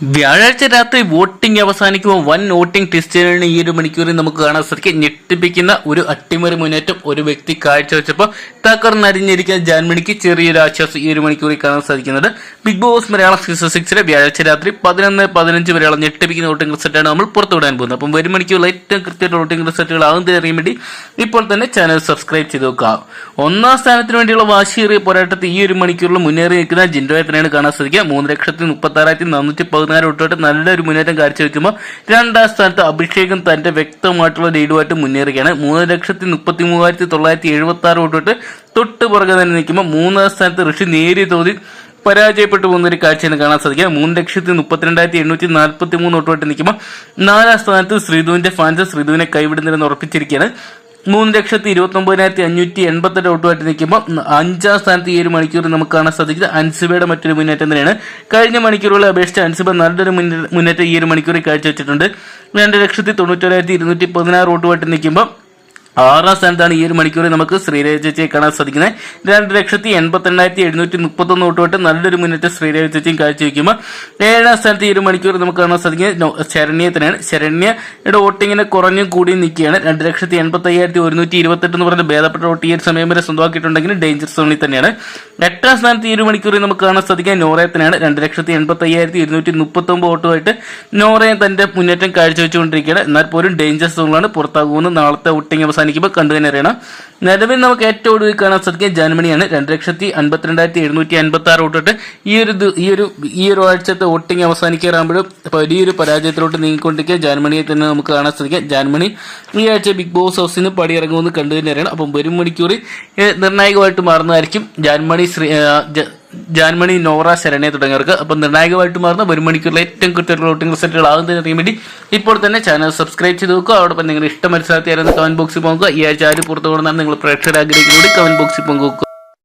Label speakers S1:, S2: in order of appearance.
S1: വ്യാഴാഴ്ച രാത്രി വോട്ടിംഗ് അവസാനിക്കുമ്പോൾ വൻ വോട്ടിംഗ് ടെസ്റ്റുകളിന് ഈ ഒരു മണിക്കൂറിൽ നമുക്ക് കാണാൻ സാധിക്കും. ഞെട്ടിപ്പിക്കുന്ന ഒരു അട്ടിമറി മുന്നേറ്റം ഒരു വ്യക്തി കാഴ്ചവെച്ചപ്പോൾ തകർന്നരിഞ്ഞിരിക്കുന്ന ജാൻമണിക്ക് ചെറിയൊരു ആശ്വാസം ഈ ഒരു മണിക്കൂറിൽ കാണാൻ സാധിക്കുന്നുണ്ട്. ബിഗ് ബോസ് മലയാളം സീസൺ 6 വ്യാഴാഴ്ച രാത്രി 11:15 വരെയുള്ള ഞെട്ടിപ്പിക്കുന്ന വോട്ടിംഗ് റിസൾട്ടാണ് നമ്മൾ പുറത്തുവിടാൻ പോകുന്നത്. അപ്പം വരും മണിക്കൂറിൽ ഏറ്റവും കൃത്യമായിട്ട് വോട്ടിംഗ് റിസൾട്ടുകൾ ആകുന്നത് അറിയാൻ വേണ്ടി ഇപ്പോൾ തന്നെ ചാനൽ സബ്സ്ക്രൈബ് ചെയ്ത് നോക്കുക. ഒന്നാം സ്ഥാനത്തിന് വേണ്ടിയുള്ള വാശിയേറിയ പോരാട്ടത്തിൽ ഈ ഒരു മണിക്കൂറിൽ മുന്നേറി നിൽക്കുന്ന ജിൻഡോയെ തന്നെയാണ് കാണാൻ സാധിക്കുക. 3,36,414 വോട്ടോട്ട് നല്ലൊരു മുന്നേറ്റം കാഴ്ചവെക്കുമ്പോൾ രണ്ടാം സ്ഥാനത്ത് അഭിഷേകം തന്റെ വ്യക്തമായിട്ടുള്ള ലീഡുമായിട്ട് മുന്നേറുകയാണ്. 3,33,976 വോട്ടോട്ട് തൊട്ട് പുറകെ തന്നെ നിൽക്കുമ്പോൾ മൂന്നാം സ്ഥാനത്ത് ഋഷി നേരിയ തോതിൽ പരാജയപ്പെട്ടു പോകുന്ന ഒരു കാഴ്ചയാണ് കാണാൻ സാധിക്കുക. 3,32,843 വോട്ടോട്ട് നിൽക്കുമ്പോൾ നാലാം സ്ഥാനത്ത് ശ്രീധുവിന്റെ ഫാൻസ് ശ്രീധുവിനെ കൈവിടുന്നില്ലെന്ന് ഉറപ്പിച്ചിരിക്കുകയാണ്. 3,29,588 വോട്ടുമായിട്ട് നിൽക്കുമ്പോൾ അഞ്ചാം സ്ഥാനത്ത് ഈ ഒരു മണിക്കൂറിൽ നമുക്ക് കാണാൻ സാധിക്കുന്നത് അൻസിബയുടെ മറ്റൊരു മുന്നേറ്റം തന്നെയാണ്. കഴിഞ്ഞ മണിക്കൂറുകളെ അപേക്ഷിച്ച് അൻസിബ നല്ലൊരു മുന്നേറ്റം ഈ ഒരു മണിക്കൂറിൽ കാഴ്ചവെച്ചിട്ടുണ്ട്. 2,91,116 വോട്ടുമായിട്ട് നിൽക്കുമ്പോൾ ആറാം സ്ഥാനത്താണ് ഈ ഒരു മണിക്കൂറിൽ നമുക്ക് ശ്രീരേഖ ചേച്ചിയെ കാണാൻ സാധിക്കുന്നത്. 2,82,731 വോട്ടുമായിട്ട് നല്ലൊരു മുന്നേറ്റം ശ്രീരേഖ ചേച്ചിയും കാഴ്ചവെക്കുമ്പോൾ ഏഴാം സ്ഥാനത്ത് ഈ ഒരു മണിക്കൂറിൽ നമുക്ക് കാണാൻ സാധിക്കുന്നത് ശരണ്യെ തന്നെയാണ്. ശരണ്യയുടെ വോട്ടിങ്ങിനെ കുറഞ്ഞും കൂടി നിൽക്കുകയാണ്. 2,85,128 എന്ന് പറഞ്ഞ ഭേദപ്പെട്ട വോട്ട് ഈ ഒരു സമയം വരെ സ്വന്തമാക്കിയിട്ടുണ്ടെങ്കിലും ഡേഞ്ചർ സോണിൽ തന്നെയാണ്. എട്ടാം സ്ഥാനത്ത് ഈ ഒരു മണിക്കൂറിൽ നമുക്ക് കാണാൻ സാധിക്കുക നോറയെ തന്നെയാണ്. 2,85,239 വോട്ടുമായിട്ട് നോറയെ തന്റെ മുന്നേറ്റം കാഴ്ചവെച്ചുകൊണ്ടിരിക്കുകയാണ്. എന്നാൽ പോലും ഡേഞ്ചർ സോണിലാണ് പുറത്താകുമെന്ന് നാളത്തെ വോട്ടിംഗ് അവസാനിക്കുമ്പോൾ കണ്ടു തന്നെ അറിയണം. നിലവിൽ നമുക്ക് ഏറ്റവും ഒടുവിൽ കാണാൻ സാധിക്കുക ജാൻമണിയാണ്. 2,52,256 വോട്ടിട്ട് ഈ ഒരു ആഴ്ചത്തെ വോട്ടിംഗ് അവസാനിക്കാറാകുമ്പോഴും വലിയൊരു പരാജയത്തിലോട്ട് നീങ്ങിക്കൊണ്ടിരിക്കുക ജാൻമണിയെ തന്നെ നമുക്ക് കാണാൻ സാധിക്കാം. ജാൻമണി ഈ ആഴ്ച ബിഗ് ബോസ് ഹൗസിന് പടിയിറങ്ങുമെന്ന് കണ്ടു തന്നെ അറിയണം. അപ്പം വരും മണിക്കൂറിൽ നിർണായകമായിട്ട് മാറുന്നതായിരിക്കും ജാൻമണി നോറ ശരണ്യ തുടങ്ങിയവർക്ക്. അപ്പം നിർണായകമായിട്ട് മാറുന്ന വരും മണിക്കൂറിൽ ഏറ്റവും കൃത്യമായിട്ടുള്ള വോട്ടിംഗ് റിസൾട്ടുകൾ ആകുന്നതിന് അറിയാൻ വേണ്ടി ഇപ്പോൾ തന്നെ ചാനൽ സബ്സ്ക്രൈബ് ചെയ്ത് നോക്കുക. അതോടൊപ്പം നിങ്ങളുടെ ഇഷ്ടം മനസ്സിലാക്കിയായിരുന്നു കമന്റ് ബോക്സിൽ പോകുക. ഈ ആഴ്ച ആര് പുറത്തു കൊണ്ടുവന്നാൽ നിങ്ങൾ പ്രേക്ഷകർ ആഗ്രഹിക്കുന്നതോടെ കമന്റ് ബോക്സിൽ പങ്കുവെക്കുക.